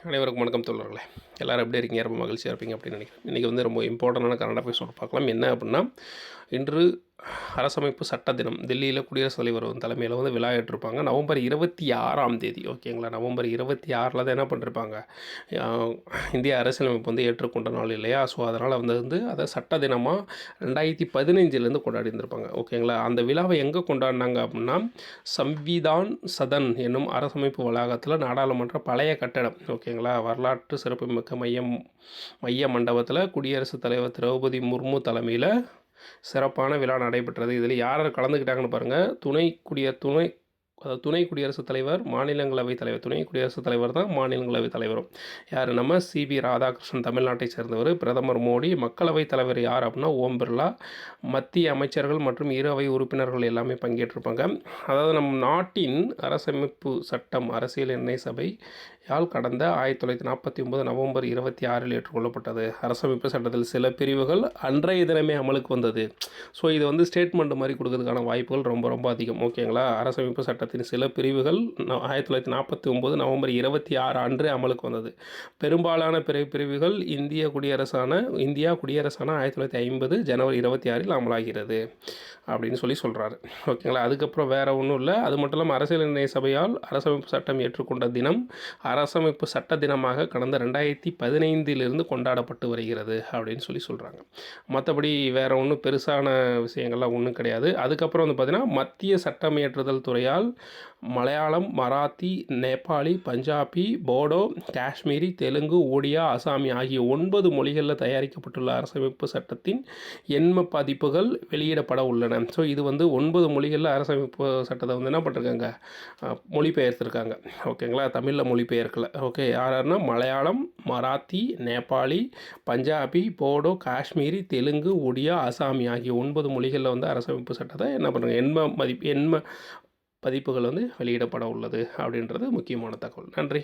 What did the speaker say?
அனைவருக்கும் வணக்கம் தோழர்களே. எல்லோரும் எப்படி இருக்கீங்க? ரொம்ப மகிழ்ச்சியாக இருப்பீங்க அப்படின்னு நினைக்கிறேன். இன்றைக்கி வந்து ரொம்ப இம்பார்ட்டண்டான கரண்ட் அஃபேர்ஸ் ஒன்று பார்க்கலாம். என்ன அப்படின்னா, இன்று அரசமைப்பு சட்ட தினம். டெல்லியில் குடியரசுத் தலைவர் தலைமையில் வந்து விழா ஏற்றிருப்பாங்க. நவம்பர் 26ஆம் தேதி, ஓகேங்களா? நவம்பர் 26 தான் என்ன பண்ணிருப்பாங்க, இந்திய அரசியலமைப்பு வந்து ஏற்றுக்கொண்ட நாள் இல்லையா? ஸோ அதனால் வந்து அதை சட்ட தினமாக 2015 கொண்டாடி இருந்திருப்பாங்க, ஓகேங்களா? அந்த விழாவை எங்கே கொண்டாடினாங்க அப்படின்னா, சம்விதான் சதன் என்னும் அரசமைப்பு வளாகத்தில், நாடாளுமன்ற பழைய கட்டடம், ஓகேங்களா, வரலாற்று சிறப்புமிக்க மைய மண்டபத்தில் குடியரசுத் தலைவர் திரௌபதி முர்மு தலைமையில் சிறப்பான விழா நடைபெற்றது. இதில் யார் கலந்துக்கிட்டாங்கன்னு பாருங்கள். துணை குடியரசுத் தலைவர், மாநிலங்களவை தலைவர். துணை குடியரசுத் தலைவர் தான் மாநிலங்களவை தலைவரும். யார்? நம்ம சிபி ராதாகிருஷ்ணன், தமிழ்நாட்டை சேர்ந்தவர். பிரதமர் மோடி. மக்களவைத் தலைவர் யார் அப்படின்னா ஓம் பிர்லா. மத்திய அமைச்சர்கள் மற்றும் இரு அவை உறுப்பினர்கள் எல்லாமே பங்கேற்றிருப்பாங்க. அதாவது நம் நாட்டின் அரசமைப்பு சட்டம் அரசியல் நிர்ணய சபை கடந்த 1949 நவம்பர் 26 ஏற்றுக்கொள்ளப்பட்டது. அரசமைப்பு சட்டத்தில் சில பிரிவுகள் அன்றைய தினமே அமலுக்கு வந்தது. ஸோ இது வந்து ஸ்டேட்மெண்ட் மாதிரி கொடுக்கறதுக்கான வாய்ப்புகள் ரொம்ப ரொம்ப அதிகம், ஓகேங்களா? அரசமைப்பு சட்டத்தின் சில பிரிவுகள் 1949 நவம்பர் 26 அன்றே அமலுக்கு வந்தது. பெரும்பாலான பிரிவுகள் இந்தியா குடியரசான 1950 ஜனவரி 26 அமலாகிறது அப்படின்னு சொல்கிறாரு, ஓகேங்களா? அதுக்கப்புறம் வேறு ஒன்றும் இல்லை. அது மட்டும் இல்லாமல் அரசியல் நிர்ணய சபையால் அரசமைப்பு சட்டம் ஏற்றுக்கொண்ட தினம் அரசமைப்பு சட்ட தினமாக கடந்த 2015 கொண்டாடப்பட்டு வருகிறது அப்படின்னு சொல்கிறாங்க. மற்றபடி வேறு ஒன்றும் பெருசான விஷயங்கள்லாம் ஒன்றும் கிடையாது. அதுக்கப்புறம் வந்து பார்த்திங்கன்னா, மத்திய சட்டமியற்றுதல் துறையால் மலையாளம், மராத்தி, நேபாளி, பஞ்சாபி, போடோ, காஷ்மீரி, தெலுங்கு, ஒடியா, அசாமி ஆகிய 9 மொழிகளில் தயாரிக்கப்பட்டுள்ள அரசமைப்பு சட்டத்தின் எண்ம பதிப்புகள் வெளியிடப்பட உள்ளன. ஸோ இது வந்து 9 மொழிகளில் அரசமைப்பு சட்டத்தை வந்து என்ன பண்ணிருக்காங்க, மொழிபெயர்த்திருக்காங்க, ஓகேங்களா? தமிழில் மொழிபெயர்க்கலை. ஓகே, யாருன்னா மலையாளம், மராத்தி, நேபாளி, பஞ்சாபி, போடோ, காஷ்மீரி, தெலுங்கு, ஒடியா, அசாமி ஆகிய 9 மொழிகளில் வந்து அரசமைப்பு சட்டத்தை என்ன பண்ணுறாங்க, எண்ம பதிப்புகள் வந்து வெளியிடப்பட உள்ளது அப்படின்றது முக்கியமான தகவல். நன்றி.